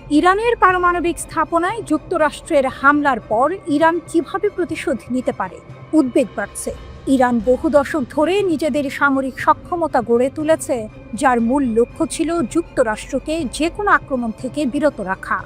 ইরানের পারমাণবিক স্থাপনায় যুক্তরাষ্ট্রের হামলার পর ইরান কিভাবে প্রতিশোধ নিতে পারে উদ্বেগ বাড়ছে। ইরান বহু দশক ধরে নিজেদের সামরিক সক্ষমতা গড়ে তুলেছে, যার মূল লক্ষ্য ছিল যুক্তরাষ্ট্রকে যে কোনো আক্রমণ থেকে বিরত রাখা।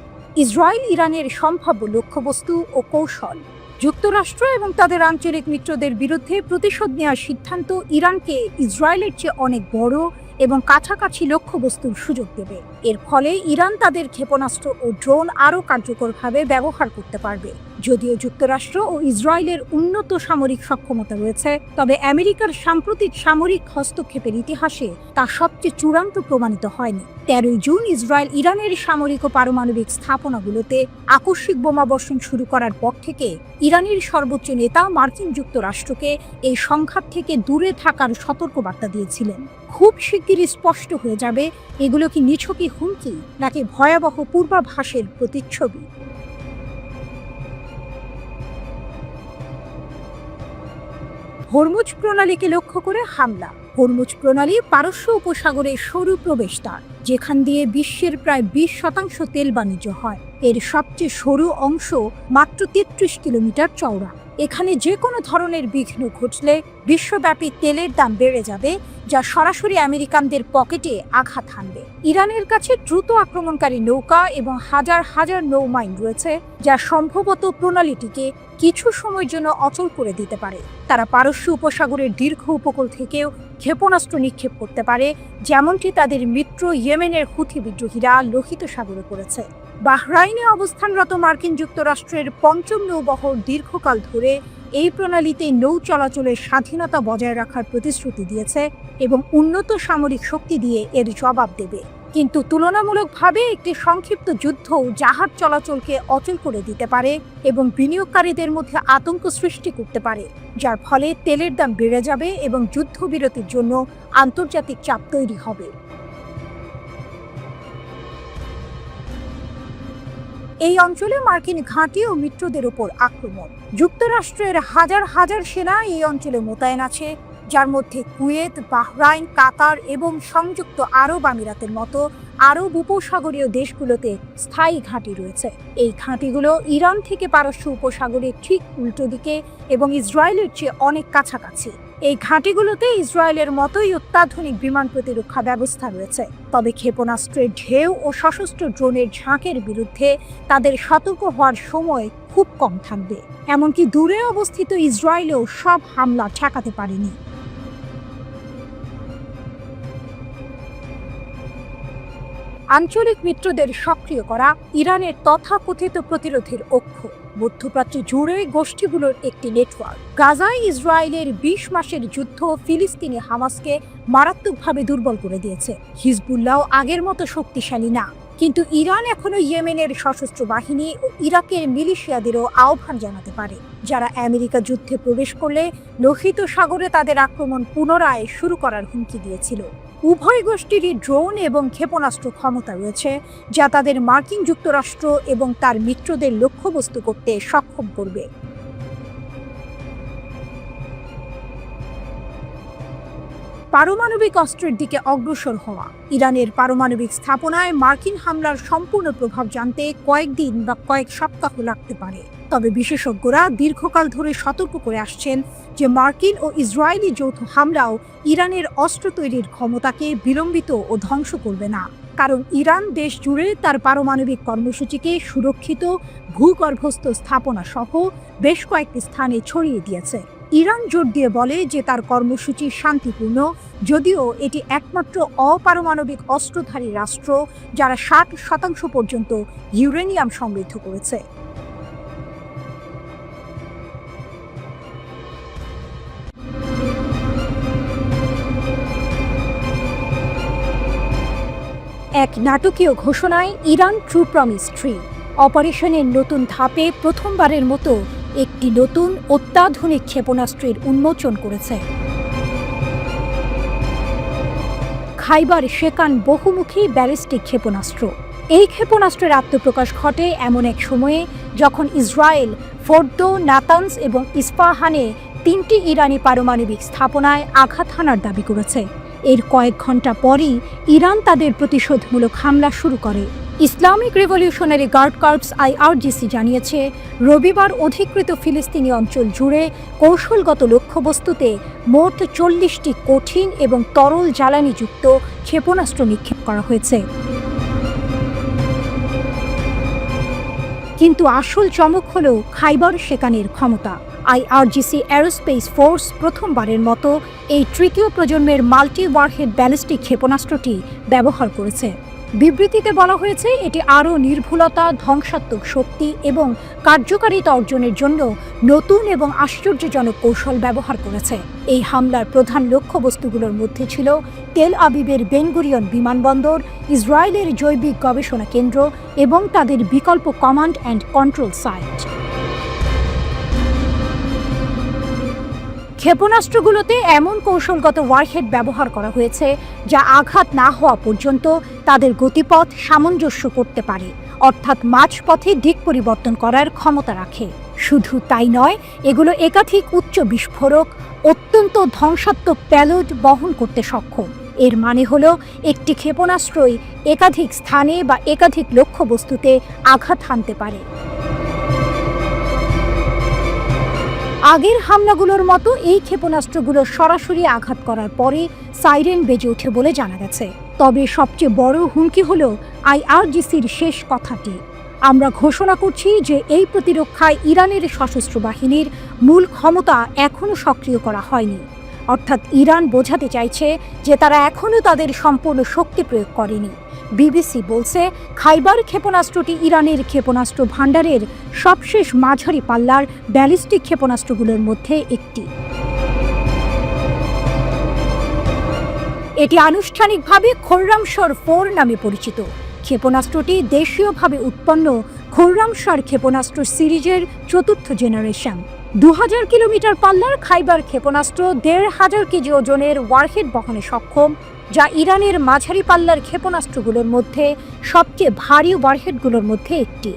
ইসরায়েল ইরানের সম্ভাব্য লক্ষ্যবস্তু ও কৌশল। যুক্তরাষ্ট্র এবং তাদের আঞ্চলিক মিত্রদের বিরুদ্ধে প্রতিশোধ নেওয়ার সিদ্ধান্ত ইরানকে ইসরায়েলের চেয়ে অনেক বড় এবং কাছাকাছি লক্ষ্যবস্তুর সুযোগ দেবে। এর ফলে ইরান তাদের ক্ষেপণাস্ত্র ও ড্রোন আরও কার্যকরভাবে ব্যবহার করতে পারবে। যদিও যুক্তরাষ্ট্র ও ইসরায়েলের উন্নত সামরিক সক্ষমতা রয়েছে, তবে আমেরিকার সাম্প্রতিক সামরিক হস্তক্ষেপের ইতিহাসে তা সবচেয়ে চূড়ান্ত প্রমাণিত হয়নি। 13 জুন ইসরায়েল ইরানের সামরিক ও পারমাণবিক স্থাপনাগুলোতে আকস্মিক বোমাবর্ষণ শুরু করার পর থেকে ইরানের সর্বোচ্চ নেতা মার্কিন যুক্তরাষ্ট্রকে এই সংঘাত থেকে দূরে থাকার সতর্কবার্তা দিয়েছিলেন। খুব শিগগিরই স্পষ্ট হয়ে যাবে এগুলো কি নিছকই হুমকি নাকি ভয়াবহ পূর্বাভাসের প্রতিচ্ছবি। হরমুজ প্রণালীকে লক্ষ্য করে হামলা। হরমুজ প্রণালী পারস্য উপসাগরের সরু প্রবেশদ্বার, যেখান দিয়ে বিশ্বের প্রায় 20% তেল বাণিজ্য হয়। এর সবচেয়ে সরু অংশ মাত্র 33 কিলোমিটার চওড়া। এখানে যে কোনো ধরনের বিঘ্ন ঘটলে বিশ্বব্যাপী তেলের দাম বেড়ে যাবে, যা সরাসরি আমেরিকানদের পকেটে আঘাত হানবে। ইরানের কাছে দ্রুত আক্রমণকারী নৌকা এবং হাজার হাজার নৌমাইন রয়েছে, যা সম্ভবত প্রণালীটিকে কিছু সময়ের জন্য অচল করে দিতে পারে। তারা পারস্য উপসাগরের দীর্ঘ উপকূল থেকেও ক্ষেপণাস্ত্র নিক্ষেপ করতে পারে, যেমনটি তাদের মিত্র ইয়েমেনের হুথি বিদ্রোহীরা লোহিত সাগরে করেছে। বাহরাইনে অবস্থানরত মার্কিন যুক্তরাষ্ট্রের 5ম নৌবহর দীর্ঘকাল ধরে এই প্রণালীতে নৌ চলাচলের স্বাধীনতা বজায় রাখার প্রতিশ্রুতি দিয়েছে এবং উন্নত সামরিক শক্তি দিয়ে এর জবাব দেবে। কিন্তু তুলনামূলকভাবে একটি সংক্ষিপ্ত যুদ্ধ জাহাজ চলাচলকে অচল করে দিতে পারে এবং বিনিয়োগকারীদের মধ্যে আতঙ্ক সৃষ্টি করতে পারে, যার ফলে তেলের দাম বেড়ে যাবে এবং যুদ্ধবিরতির জন্য আন্তর্জাতিক চাপ তৈরি হবে। এই অঞ্চলে মার্কিন ঘাঁটি ও মিত্রদের উপর আক্রমণ। যুক্তরাষ্ট্রের হাজার হাজার সেনা এই অঞ্চলে মোতায়েন আছে, যার মধ্যে কুয়েত, বাহরাইন, কাতার এবং সংযুক্ত আরব আমিরাতের মতো আরব উপসাগরীয় দেশগুলোতে স্থায়ী ঘাঁটি রয়েছে। এই ঘাঁটিগুলো ইরান থেকে পারস্য উপসাগরের ঠিক উল্টো দিকে এবং ইসরায়েলের চেয়ে অনেক কাছাকাছি। এই ঘাঁটিগুলোতে ইসরায়েলের মতোই অত্যাধুনিক বিমান প্রতিরক্ষা ব্যবস্থা রয়েছে, তবে ক্ষেপণাস্ত্রের ঢেউ ও সশস্ত্র ড্রোনের ঝাঁকের বিরুদ্ধে তাদের সতর্ক হওয়ার সময় খুব কম থাকবে। এমনকি দূরে অবস্থিত ইসরায়েলেও সব হামলা ঠেকাতে পারেনি। আঞ্চলিক মিত্রদের সক্রিয় করা ইরানের তথাকথিত প্রতিরোধের অক্ষ। মধ্যপ্রাচ্য জুড়ে গোষ্ঠীগুলোর একটি নেটওয়ার্ক। গাজায় ইসরায়েলের 20 মাসের যুদ্ধ ফিলিস্তিনি হামাসকে মারাত্মকভাবে দুর্বল করে দিয়েছে। হিজবুল্লাহ আগের মতো শক্তিশালী না, কিন্তু ইরান এখনো ইয়েমেনের সশস্ত্র বাহিনী ও ইরাকের মিলিশিয়াদেরও আহ্বান জানাতে পারে, যারা আমেরিকা যুদ্ধে প্রবেশ করলে লোহিত সাগরে তাদের আক্রমণ পুনরায় শুরু করার হুমকি দিয়েছিল। উভয় গোষ্ঠীরই ড্রোন এবং ক্ষেপণাস্ত্র ক্ষমতা রয়েছে, যা তাদের মার্কিন যুক্তরাষ্ট্র এবং তার মিত্রদের লক্ষ্যবস্তু করতে সক্ষম করবে। পারমাণবিক অস্ত্রের দিকে অগ্রসর হওয়া। ইরানের পারমাণবিক স্থাপনায় মার্কিন হামলার সম্পূর্ণ প্রভাব জানতে কয়েকদিন বা কয়েক সপ্তাহ লাগতে পারে, তবে বিশেষজ্ঞরা দীর্ঘকাল ধরে সতর্ক করে আসছেন যে মার্কিন ও ইসরায়েলি যৌথ হামলাও ইরানের অস্ত্র তৈরির ক্ষমতাকে বিলম্বিত ও ধ্বংস করবে না, কারণ ইরান দেশ জুড়ে তার পারমাণবিক কর্মসূচিকে সুরক্ষিত ভূগর্ভস্থ স্থাপনা সহ বেশ কয়েকটি স্থানে ছড়িয়ে দিয়েছে। ইরান জোর দিয়ে বলে যে তার কর্মসূচি শান্তিপূর্ণ, যদিও এটি একমাত্র অপারমাণবিক অস্ত্রধারী রাষ্ট্র যারা 60% পর্যন্ত ইউরেনিয়াম সমৃদ্ধ করেছে। এক নাটকীয় ঘোষণায় ইরান ট্রু প্রমিস 3 অপারেশনের নতুন ধাপে প্রথমবারের মতো একটি নতুন অত্যাধুনিক ক্ষেপণাস্ত্রের উন্মোচন করেছে। খাইবার শেকান বহুমুখী ব্যালিস্টিক ক্ষেপণাস্ত্র। এই ক্ষেপণাস্ত্রের আত্মপ্রকাশ ঘটে এমন এক সময়ে যখন ইসরায়েল ফোর্দো, নাতানস এবং ইস্পাহানে 3টি ইরানি পারমাণবিক স্থাপনায় আঘাত হানার দাবি করেছে। এর কয়েক ঘন্টা পরই ইরান তাদের প্রতিশোধমূলক হামলা শুরু করে। Islamic revolutionary guard corps IRGC জানিয়েছে, রবিবার অধিকৃত ফিলিস্তিনি অঞ্চল জুড়ে কৌশলগত লক্ষ্যবস্তুতে মোট 40টি কঠিন এবং তরল জ্বালানিযুক্ত ক্ষেপণাস্ত্র নিক্ষেপ করা হয়েছে। কিন্তু আসল চমক হল খাইবার শেকানের ক্ষমতা। IRGC এরোস্পেস ফোর্স প্রথমবারের মতো এই তৃতীয় প্রজন্মের মাল্টি ওয়ারহেড ব্যালিস্টিক ক্ষেপণাস্ত্রটি ব্যবহার করেছে। বিবৃতিতে বলা হয়েছে, এটি আরও নির্ভুলতা, ধ্বংসাত্মক শক্তি এবং কার্যকারিতা অর্জনের জন্য নতুন এবং আশ্চর্যজনক কৌশল ব্যবহার করেছে। এই হামলার প্রধান লক্ষ্যবস্তুগুলোর মধ্যে ছিল তেল আবিবের বেন গুরিয়ন বিমানবন্দর, ইসরায়েলের জৈবিক গবেষণা কেন্দ্র এবং তাদের বিকল্প কমান্ড অ্যান্ড কন্ট্রোল সাইট। ক্ষেপণাস্ত্রগুলোতে এমন কৌশলগত ওয়ারহেড ব্যবহার করা হয়েছে যা আঘাত না হওয়া পর্যন্ত তাদের গতিপথ সামঞ্জস্য করতে পারে, অর্থাৎ মাঝপথে দিক পরিবর্তন করার ক্ষমতা রাখে। শুধু তাই নয়, এগুলো একাধিক উচ্চ বিস্ফোরক, অত্যন্ত ধ্বংসাত্মক প্যালোড বহন করতে সক্ষম। এর মানে হলো একটি ক্ষেপণাস্ত্রই একাধিক স্থানে বা একাধিক লক্ষ্যবস্তুতে আঘাত হানতে পারে। আগের হামলাগুলোর মতো এই ক্ষেপণাস্ত্রগুলো সরাসরি আঘাত করার পরে সাইরেন বেজে ওঠে বলে জানা গেছে। তবে সবচেয়ে বড় হুমকি হল IRGCর শেষ কথাটি। আমরা ঘোষণা করছি যে এই প্রতিরক্ষায় ইরানের সশস্ত্র বাহিনীর মূল ক্ষমতা এখনও সক্রিয় করা হয়নি। অর্থাৎ ইরান বোঝাতে চাইছে যে তারা এখনও তাদের সম্পূর্ণ শক্তি প্রয়োগ করেনি। BBC বলছে, খাইবার ক্ষেপণাস্ত্রটি ইরানের ক্ষেপণাস্ত্র ভাণ্ডারের সবশেষ মাঝারি পাল্লার ব্যালিস্টিক ক্ষেপণাস্ত্রগুলোর মধ্যে একটি। এটি আনুষ্ঠানিকভাবে খোররামশর 4 নামে পরিচিত। ক্ষেপণাস্ত্রটি দেশীয়ভাবে উৎপন্ন খোররামশর ক্ষেপণাস্ত্র সিরিজের চতুর্থ জেনারেশন। 2000 কিলোমিটার পাল্লার খাইবার ক্ষেপণাস্ত্র 1500 কেজি ওজনের ওয়ারহেড বহনে সক্ষম, যা ইরানের মাঝারি পাল্লার ক্ষেপণাস্ত্রগুলোর মধ্যে সবচেয়ে ভারী ওয়ারহেডগুলোর মধ্যে একটি।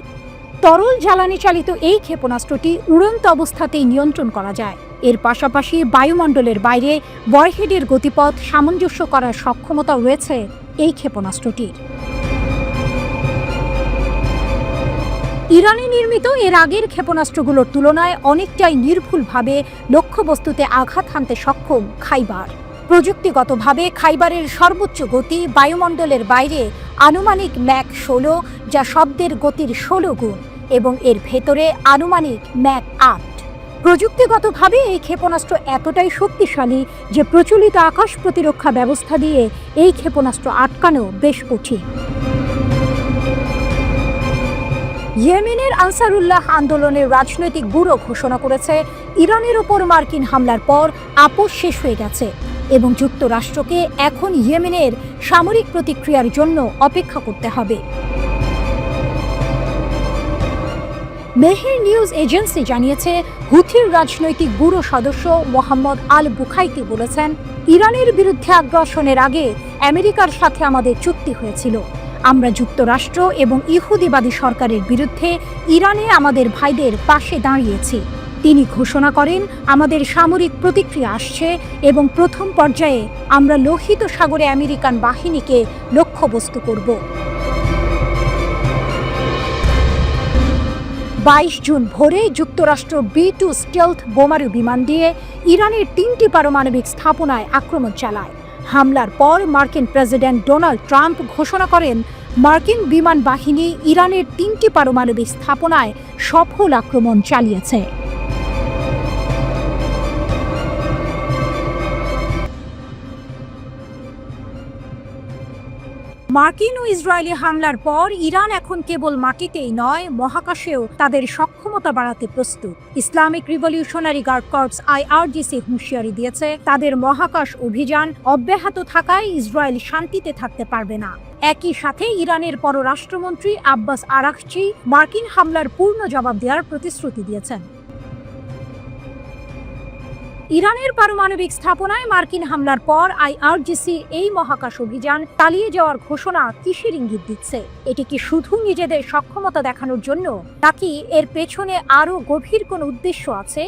তরল জ্বালানি চালিত এই ক্ষেপণাস্ত্রটি উড়ন্ত অবস্থাতেই নিয়ন্ত্রণ করা যায়। এর পাশাপাশি বায়ুমণ্ডলের বাইরে ওয়ারহেডের গতিপথ সামঞ্জস্য করার সক্ষমতা রয়েছে এই ক্ষেপণাস্ত্রটির। ইরানে নির্মিত এর আগের ক্ষেপণাস্ত্রগুলোর তুলনায় অনেকটাই নির্ভুলভাবে লক্ষ্যবস্তুতে আঘাত হানতে সক্ষম খাইবার। প্রযুক্তিগতভাবে খাইবারের সর্বোচ্চ গতি বায়ুমণ্ডলের বাইরে আনুমানিক ম্যাক 16, যা শব্দের গতির 16 গুণ, এবং এর ভেতরে আনুমানিক ম্যাক 8। প্রযুক্তিগতভাবে এই ক্ষেপণাস্ত্র এতটাই শক্তিশালী যে প্রচলিত আকাশ প্রতিরক্ষা ব্যবস্থা দিয়ে এই ক্ষেপণাস্ত্র আটকানো বেশ কঠিন। ইয়েমেনের আনসারুল্লাহ আন্দোলনের রাজনৈতিক ব্যুরো ঘোষণা করেছে, ইরানের ওপর মার্কিন হামলার পর আপোষ শেষ হয়ে গেছে এবং যুক্তরাষ্ট্রকে এখন ইয়েমেনের সামরিক প্রতিক্রিয়ার জন্য অপেক্ষা করতে হবে। মেহের নিউজ এজেন্সি জানিয়েছে, হুথির রাজনৈতিক ব্যুরো সদস্য মোহাম্মদ আল বুখাইতি বলেছেন, ইরানের বিরুদ্ধে আগ্রাসনের আগে আমেরিকার সাথে আমাদের চুক্তি হয়েছিল। আমরা যুক্তরাষ্ট্র এবং ইহুদিবাদী সরকারের বিরুদ্ধে ইরানে আমাদের ভাইদের পাশে দাঁড়িয়েছি। তিনি ঘোষণা করেন, আমাদের সামরিক প্রতিক্রিয়া আসছে এবং প্রথম পর্যায়ে আমরা লোহিত সাগরে আমেরিকান বাহিনীকে লক্ষ্যবস্তু করব। 22 জুন ভোরে যুক্তরাষ্ট্র B-2 স্টেলথ বোমারু বিমান দিয়ে ইরানের 3টি পারমাণবিক স্থাপনায় আক্রমণ চালায়। হামলার পর মার্কিন প্রেসিডেন্ট ডোনাল্ড ট্রাম্প ঘোষণা করেন, মার্কিন বিমান বাহিনী ইরানের 3টি পারমাণবিক স্থাপনায় সফল আক্রমণ চালিয়েছে। মার্কিন ও ইসরায়েলি হামলার পর ইরান এখন কেবল মাটিতেই নয়, মহাকাশেও তাদের সক্ষমতা বাড়াতে প্রস্তুত। Islamic revolutionary guard corps IRGC হুঁশিয়ারি দিয়েছে, তাদের মহাকাশ অভিযান অব্যাহত থাকায় ইসরায়েল শান্তিতে থাকতে পারবে না। একই সাথে ইরানের পররাষ্ট্রমন্ত্রী আব্বাস আরাকচি মার্কিন হামলার পূর্ণ জবাব দেওয়ার প্রতিশ্রুতি দিয়েছেন। ইরানের পারমাণবিক স্থাপনায় মার্কিন হামলার পর IRGC এই মহাকাশ অভিযান চালিয়ে যাওয়ার ঘোষণা কিসের ইঙ্গিত দিচ্ছে? এটি কি শুধু নিজেদের সক্ষমতা দেখানোর জন্য, নাকি এর পেছনে আরও গভীর কোনো উদ্দেশ্য আছে?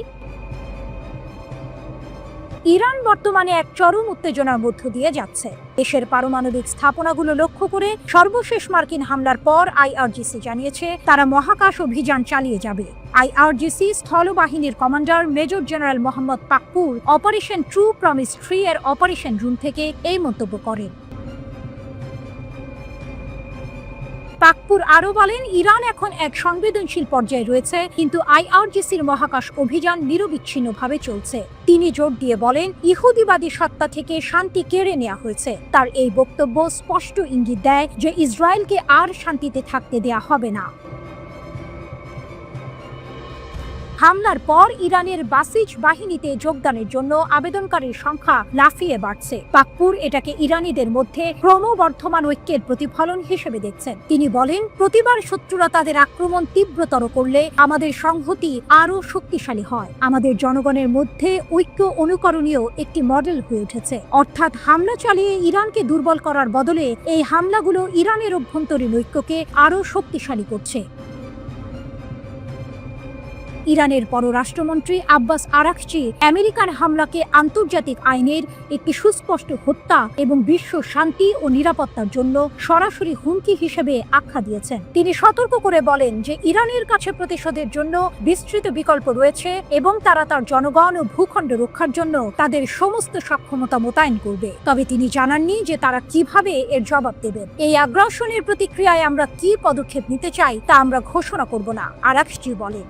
ইরান বর্তমানে এক চরম উত্তেজনার মধ্য দিয়ে যাচ্ছে। দেশের পারমাণবিক স্থাপনাগুলো লক্ষ্য করে সর্বশেষ মার্কিন হামলার পর আইআরজিসি জানিয়েছে তারা মহাকাশ অভিযান চালিয়ে যাবে। আইআরজিসি স্থলবাহিনীর commander major general Mohammad Pakpour operation true promise 3 এর অপারেশন রুম থেকে এই মন্তব্য করেন। পাকপুর আরও বলেন, ইরান এখন এক সংবেদনশীল পর্যায়ে রয়েছে, কিন্তু আইআরজিসির মহাকাশ অভিযান নিরবিচ্ছিন্নভাবে চলছে। তিনি জোর দিয়ে বলেন, ইহুদিবাদী সত্তা থেকে শান্তি কেড়ে নেওয়া হয়েছে। তার এই বক্তব্য স্পষ্ট ইঙ্গিত দেয় যে ইসরায়েলকে আর শান্তিতে থাকতে দেয়া হবে না। হামলার পর ইরানের বাসিজ বাহিনীতে যোগদানের জন্য আবেদনকারীর সংখ্যা লাফিয়ে বাড়ছে। পাকপুর এটাকে ইরানিদের মধ্যে ক্রমবর্ধমান ঐক্যের প্রতিফলন হিসেবে দেখছেন। তিনি বলেন, প্রতিবার শত্রুরা তাদের আক্রমণ তীব্রতর করলে আমাদের সংহতি আরও শক্তিশালী হয়। আমাদের জনগণের মধ্যে ঐক্য অনুকরণীয় একটি মডেল হয়ে উঠেছে। অর্থাৎ হামলা চালিয়ে ইরানকে দুর্বল করার বদলে এই হামলাগুলো ইরানের অভ্যন্তরীণ ঐক্যকে আরও শক্তিশালী করছে। ইরানের পররাষ্ট্রমন্ত্রী আব্বাস আরাকচি আমেরিকার হামলাকে আন্তর্জাতিক আইনের একটি সুস্পষ্ট হত্যা এবং বিশ্ব শান্তি ও নিরাপত্তার জন্য সরাসরি হুমকি হিসেবে আখ্যা দিয়েছেন। তিনি সতর্ক করে বলেন যে ইরানের কাছে প্রতিশোধের জন্য বিস্তৃত বিকল্প রয়েছে এবং তারা তার জনগণ ও ভূখণ্ড রক্ষার জন্য তাদের সমস্ত সক্ষমতা মোতায়েন করবে। তবে তিনি জানাননি যে তারা কিভাবে এর জবাব দেবেন। এই আগ্রাসনের প্রতিক্রিয়ায় আমরা কি পদক্ষেপ নিতে চাই তা আমরা ঘোষণা করব না, আরাকচি বলেন।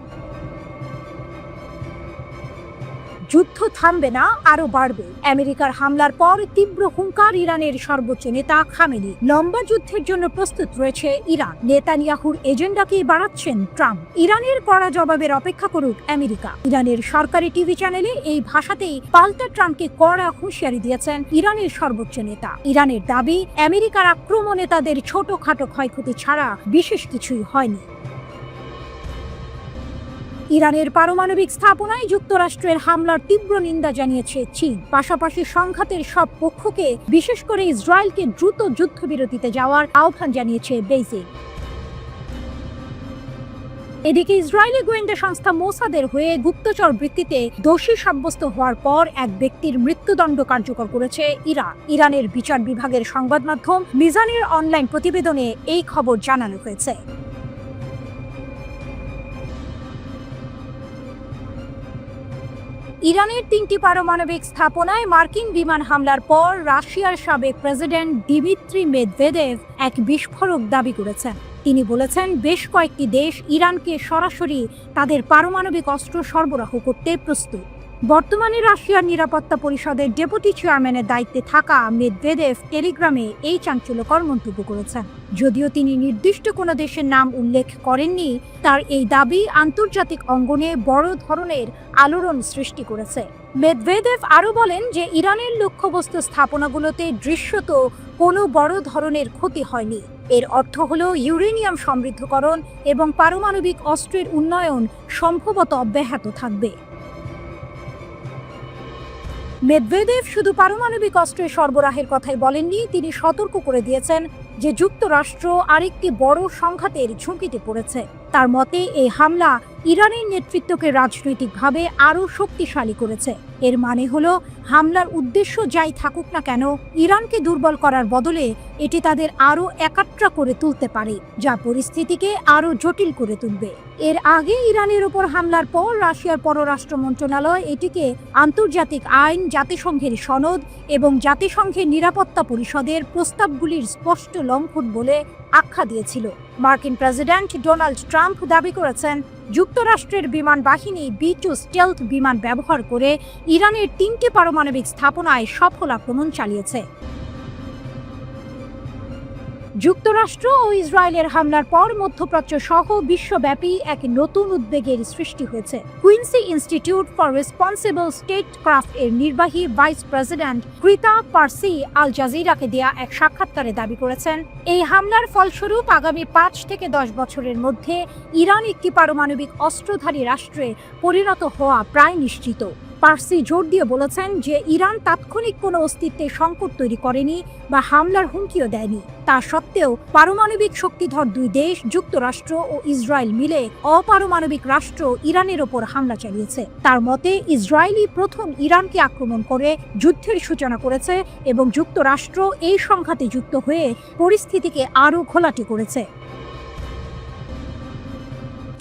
যুদ্ধ থামবে না, আরো বাড়বে। আমেরিকার হামলার পর তীব্র হুঙ্কার ইরানের সর্বোচ্চ নেতা খামেনি। লম্বা যুদ্ধের জন্য প্রস্তুত রয়েছে ইরান। নেতানিয়াহুর এজেন্ডাকেই বাড়াচ্ছেন ট্রাম্প। ইরানের কড়া জবাবের অপেক্ষা করুক আমেরিকা। ইরানের সরকারি টিভি চ্যানেলে এই ভাষাতেই পাল্টা ট্রাম্পকে কড়া হুঁশিয়ারি দিয়েছেন ইরানের সর্বোচ্চ নেতা। ইরানের দাবি, আমেরিকার আক্রমণে তাদের ছোটখাটো ক্ষয়ক্ষতি ছাড়া বিশেষ কিছুই হয়নি। ইরানের পারমাণবিক স্থাপনায় যুক্তরাষ্ট্রের হামলার তীব্র নিন্দা জানিয়েছে চীন। পাশাপাশি সংঘাতের সব পক্ষকে, বিশেষ করে ইসরায়েলকে দ্রুত যুদ্ধবিরতিতে যাওয়ার আহ্বান জানিয়েছে বেইজিং। এদিকে ইসরায়েলি গোয়েন্দা সংস্থা মোসাদের হয়ে গুপ্তচর বৃত্তিতে দোষী সাব্যস্ত হওয়ার পর এক ব্যক্তির মৃত্যুদণ্ড কার্যকর করেছে ইরান। ইরানের বিচার বিভাগের সংবাদ মাধ্যম মিজানের অনলাইন প্রতিবেদনে এই খবর জানানো হয়েছে। ইরানের 3টি পারমাণবিক স্থাপনায় মার্কিন বিমান হামলার পর রাশিয়ার সাবেক প্রেসিডেন্ট দিমিত্রি মেদভেদেভ এক বিস্ফোরক দাবি করেছেন। তিনি বলেছেন, বেশ কয়েকটি দেশ ইরানকে সরাসরি তাদের পারমাণবিক অস্ত্র সরবরাহ করতে প্রস্তুত। বর্তমানে রাশিয়ার নিরাপত্তা পরিষদের ডেপুটি চেয়ারম্যানের দায়িত্বে থাকা মেদভেদেভ টেলিগ্রামে এই চাঞ্চল্যকর মন্তব্য করেছেন। যদিও তিনি নির্দিষ্ট কোনো দেশের নাম উল্লেখ করেননি, তার এই দাবি আন্তর্জাতিক অঙ্গনে বড় ধরনের আলোড়ন সৃষ্টি করেছে। মেদভেদেভ আরও বলেন যে ইরানের লক্ষ্যবস্তু স্থাপনাগুলোতে দৃশ্যত কোনো বড় ধরনের ক্ষতি হয়নি। এর অর্থ হল ইউরেনিয়াম সমৃদ্ধকরণ এবং পারমাণবিক অস্ত্রের উন্নয়ন সম্ভবত অব্যাহত থাকবে। মেদভেদেভ শুধু পারমাণবিক অস্ত্রের সরবরাহের কথাই বলেননি, তিনি সতর্ক করে দিয়েছেন যে যুক্তরাষ্ট্র আরেকটি বড় সংঘাতের ঝুঁকিতে পড়েছে। তার মতে এই হামলা ইরানের নেতৃত্বকে রাজনৈতিকভাবে আরও শক্তিশালী করেছে। এর মানে হলো হামলার উদ্দেশ্য যাই থাকুক না কেন, ইরানকে দুর্বল করার বদলে এটি তাদের আরও একাট্রা করে তুলতে পারে, যা পরিস্থিতিকে আরও জটিল করে তুলবে। এর আগে ইরানের ওপর হামলার পর রাশিয়ার পররাষ্ট্র মন্ত্রণালয় এটিকে আন্তর্জাতিক আইন, জাতিসংঘের সনদ এবং জাতিসংঘের নিরাপত্তা পরিষদের প্রস্তাবগুলির স্পষ্ট লঙ্ঘন বলে আখ্যা দিয়েছিল। মার্কিন প্রেসিডেন্ট ডোনাল্ড ট্রাম্প দাবি করেছেন, যুক্তরাষ্ট্রের বিমান বাহিনী B-2 স্টেলথ বিমান ব্যবহার করে ইরানের 3টি পারমাণবিক স্থাপনায় সফল আক্রমণ চালিয়েছে। যুক্তরাষ্ট্র ও ইসরায়েলের হামলার পর মধ্যপ্রাচ্য সহ বিশ্বব্যাপী এক নতুন উদ্বেগের সৃষ্টি হয়েছে। কুইন্সি ইনস্টিটিউট ফর রেসপন্সিবল স্টেটক্রাফট এর নির্বাহী ভাইস প্রেসিডেন্ট ক্রিতা পার্সি আল জাজিরাকে দেয়া এক সাক্ষাৎকারে দাবি করেছেন, এই হামলার ফলস্বরূপ আগামী 5 থেকে 10 বছরের মধ্যে ইরান একটি পারমাণবিক অস্ত্রধারী রাষ্ট্রে পরিণত হওয়া প্রায় নিশ্চিত। পার্সি জোর দিয়ে বলেছেন যে ইরান তাৎক্ষণিক কোনো অস্তিত্বের সংকট তৈরি করেনি বা হামলার হুমকিও দেয়নি। তা সত্ত্বেও পারমাণবিক শক্তিধর দুই দেশ যুক্তরাষ্ট্র ও ইসরায়েল মিলে অপারমাণবিক রাষ্ট্র ইরানের ওপর হামলা চালিয়েছে। তার মতে ইসরায়েলই প্রথম ইরানকে আক্রমণ করে যুদ্ধের সূচনা করেছে এবং যুক্তরাষ্ট্র এই সংঘাতে যুক্ত হয়ে পরিস্থিতিকে আরও ঘোলাটে করেছে।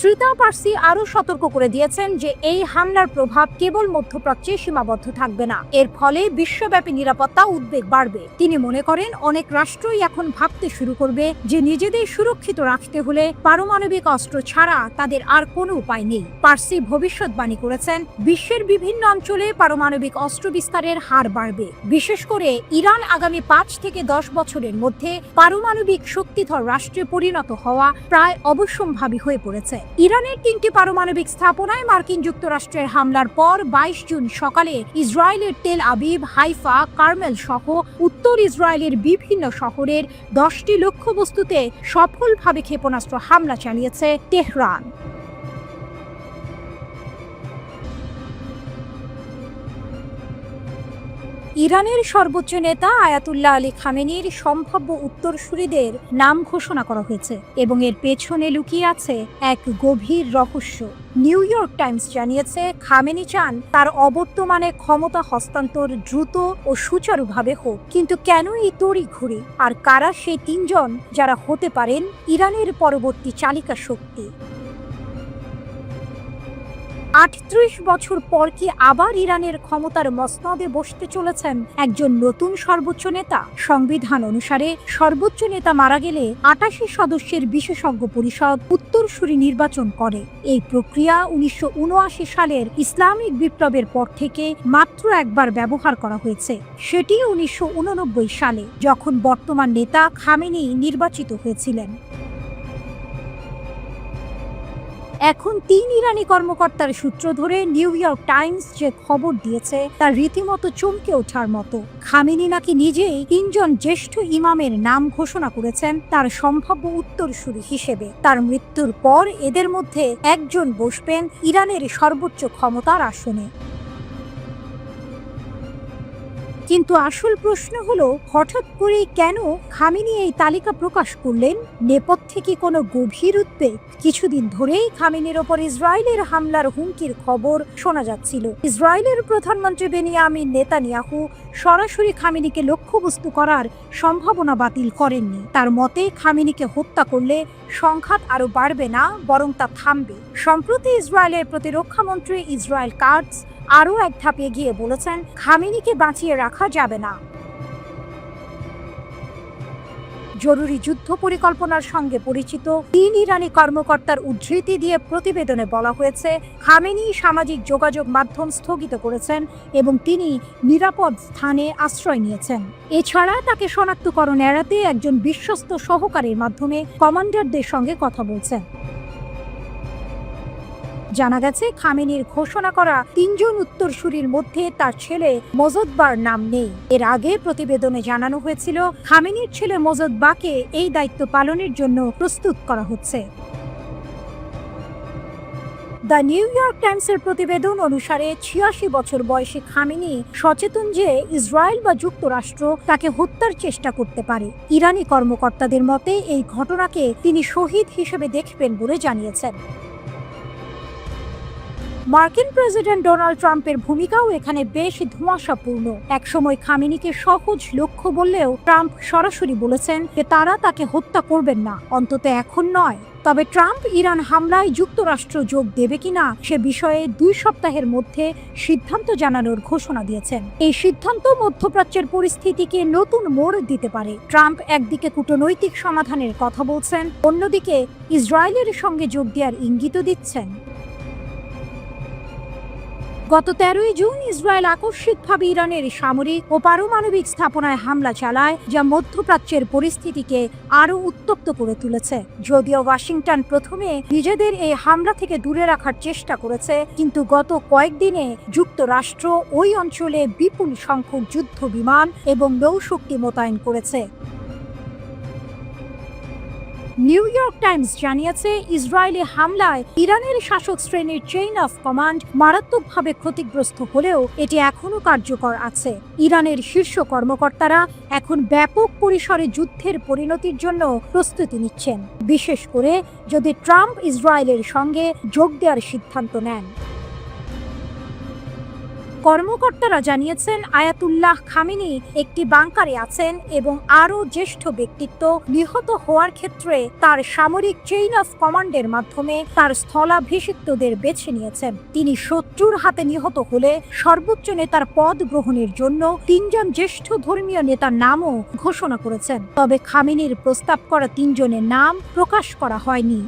শ্রীতা পার্সি আরও সতর্ক করে দিয়েছেন যে এই হামলার প্রভাব কেবল মধ্যপ্রাচ্যে সীমাবদ্ধ থাকবে না, এর ফলে বিশ্বব্যাপী নিরাপত্তা উদ্বেগ বাড়বে। তিনি মনে করেন অনেক রাষ্ট্রই এখন ভাবতে শুরু করবে যে নিজেদের সুরক্ষিত রাখতে হলে পারমাণবিক অস্ত্র ছাড়া তাদের আর কোনো উপায় নেই। পার্সি ভবিষ্যৎবাণী করেছেন বিশ্বের বিভিন্ন অঞ্চলে পারমাণবিক অস্ত্র বিস্তারের হার বাড়বে, বিশেষ করে ইরান আগামী 5 থেকে 10 বছরের মধ্যে পারমাণবিক শক্তিধর রাষ্ট্রে পরিণত হওয়া প্রায় অবশ্যম্ভাবী হয়ে পড়েছে। ইরানের 3টি পারমাণবিক স্থাপনায় মার্কিন যুক্তরাষ্ট্রের হামলার পর 22 জুন সকালে ইসরায়েলের তেল আবিব, হাইফা, কার্মেল সহ উত্তর ইসরায়েলের বিভিন্ন শহরের 10টি লক্ষ্যবস্তুতে সফলভাবে ক্ষেপণাস্ত্র হামলা চালিয়েছে তেহরান। ইরানের সর্বোচ্চ নেতা আয়াতুল্লাহ আলী খামেনির সম্ভাব্য উত্তরসূরিদের নাম ঘোষণা করা হয়েছে এবং এর পেছনে লুকিয়ে আছে এক গভীর রহস্য। নিউ ইয়র্ক টাইমস জানিয়েছে খামেনি চান তার অবর্তমানে ক্ষমতা হস্তান্তর দ্রুত ও সুচারুভাবে হোক, কিন্তু কেন এই তড়িঘড়ি, আর কারা সেই 3 জন যারা হতে পারেন ইরানের পরবর্তী চালিকা শক্তি? 38 বছর পর কি আবার ইরানের ক্ষমতার মসনদে বসতে চলেছেন একজন নতুন সর্বোচ্চ নেতা? সংবিধান অনুসারে সর্বোচ্চ নেতা মারা গেলে 88 সদস্যের বিশেষজ্ঞ পরিষদ উত্তরসূরি নির্বাচন করে। এই প্রক্রিয়া 1979 সালের ইসলামিক বিপ্লবের পর থেকে মাত্র একবার ব্যবহার করা হয়েছে, সেটি 1989 সালে, যখন বর্তমান নেতা খামেনি নির্বাচিত হয়েছিলেন। এখন 3 ইরানি কর্মকর্তার সূত্র ধরে নিউ ইয়র্ক টাইমস যে খবর দিয়েছে তা রীতিমতো চমকে ওঠার মতো। খামেনি নাকি নিজেই 3 জন জ্যেষ্ঠ ইমামের নাম ঘোষণা করেছেন তার সম্ভাব্য উত্তরসূরি হিসেবে। তার মৃত্যুর পর এদের মধ্যে একজন বসবেন ইরানের সর্বোচ্চ ক্ষমতার আসনে। কিন্তু আসল প্রশ্ন হলো, হঠাৎ করে কেন খামেনি এই তালিকা প্রকাশ করলেন? নেপথ্যে কি কোনো গভীর উদ্বেগ? কিছুদিন ধরেই খামেনির ওপর ইসরায়েলের হামলার হুমকির খবর শোনা যাচ্ছিল। ইসরায়েলের প্রধানমন্ত্রী বেনিয়ামিন নেতানিয়াহু সরাসরি খামেনিকে লক্ষ্যবস্তু করার সম্ভাবনা বাতিল করেননি। তার মতে খামেনিকে হত্যা করলে সংঘাত আরও বাড়বে না, বরং তা থামবে। সম্প্রতি ইসরায়েলের প্রতিরক্ষামন্ত্রী ইসরায়েল কাটজ আরও এক ধাপ এগিয়ে বলেছেন খামেনিকে বাঁচিয়ে রাখা যাবে না। জরুরি যুদ্ধ পরিকল্পনার সঙ্গে পরিচিত 3 ইরানি কর্মকর্তার উদ্ধৃতি দিয়ে প্রতিবেদনে বলা হয়েছে, খামেনি সামাজিক যোগাযোগ মাধ্যম স্থগিত করেছেন এবং তিনি নিরাপদ স্থানে আশ্রয় নিয়েছেন। এছাড়া তাকে শনাক্তকরণ এড়াতে একজন বিশ্বস্ত সহকারীর মাধ্যমে কমান্ডারদের সঙ্গে কথা বলছেন। জানা গেছে খামেনির ঘোষণা করা 3 জন উত্তরসূরির মধ্যে তার ছেলে মোজদ্বার নাম নেই। এর আগে প্রতিবেদনে জানানো হয়েছিল খামেনির ছেলে মোজদ্বাকে এই দায়িত্ব পালনের জন্য প্রস্তুত করা হচ্ছে। দ্য নিউ ইয়র্ক টাইমসের প্রতিবেদন অনুসারে 86 বছর বয়সী খামেনি সচেতন যে ইসরায়েল বা যুক্তরাষ্ট্র তাকে হত্যার চেষ্টা করতে পারে। ইরানি কর্মকর্তাদের মতে এই ঘটনাকে তিনি শহীদ হিসেবে দেখবেন বলে জানিয়েছেন। মার্কিন প্রেসিডেন্ট ডোনাল্ড ট্রাম্পের ভূমিকাও এখানে বেশ ধোঁয়াশাপূর্ণ। একসময় খামেনিকে সহজ লক্ষ্য বললেও ট্রাম্প সরাসরি বলেছেন যে তারা তাকে হত্যা করবেন না, অন্তত এখন নয়। তবে ট্রাম্প ইরান হামলায় যুক্তরাষ্ট্র যোগ দেবে কিনা সে বিষয়ে 2 সপ্তাহের মধ্যে সিদ্ধান্ত জানানোর ঘোষণা দিয়েছেন। এই সিদ্ধান্ত মধ্যপ্রাচ্যের পরিস্থিতিকে নতুন মোড় দিতে পারে। ট্রাম্প একদিকে কূটনৈতিক সমাধানের কথা বলছেন, অন্যদিকে ইসরায়েলের সঙ্গে যোগ দেওয়ার ইঙ্গিতও দিচ্ছেন। গত 13 জুন ইসরায়েল আকস্মিকভাবে ইরানের সামরিক ও পারমাণবিক স্থাপনায় হামলা চালায়, যা মধ্যপ্রাচ্যের পরিস্থিতিকে আরও উত্তপ্ত করে তুলেছে। যদিও ওয়াশিংটন প্রথমে নিজেদের এই হামলা থেকে দূরে রাখার চেষ্টা করেছে, কিন্তু গত কয়েকদিনে যুক্তরাষ্ট্র ওই অঞ্চলে বিপুল সংখ্যক যুদ্ধ বিমান এবং নৌশক্তি মোতায়েন করেছে। নিউ ইয়র্ক টাইমস জানিয়েছে, ইসরায়েলি হামলায় ইরানের শাসক শ্রেণীর চেইন অফ কমান্ড মারাত্মকভাবে ক্ষতিগ্রস্ত হলেও এটি এখনও কার্যকর আছে। ইরানের শীর্ষ কর্মকর্তারা এখন ব্যাপক পরিসরে যুদ্ধের পরিণতির জন্য প্রস্তুতি নিচ্ছেন, বিশেষ করে যদি ট্রাম্প ইসরায়েলের সঙ্গে যোগ দেওয়ার সিদ্ধান্ত নেন। কর্মকর্তারা জানিয়েছেন, আয়াতুল্লাহ খামেনি একটি বাংকারে আছেন এবং আরও জ্যেষ্ঠ ব্যক্তিত্ব নিহত হওয়ার ক্ষেত্রে তার সামরিক চেইন অফ কমান্ডের মাধ্যমে তার স্থলাভিষিক্তদের বেছে নিয়েছেন। তিনি শত্রুর হাতে নিহত হলে সর্বোচ্চ নেতার পদ গ্রহণের জন্য 3 জ্যেষ্ঠ ধর্মীয় নেতার নামও ঘোষণা করেছেন, তবে খামেনির প্রস্তাব করা 3 জনের নাম প্রকাশ করা হয়নি।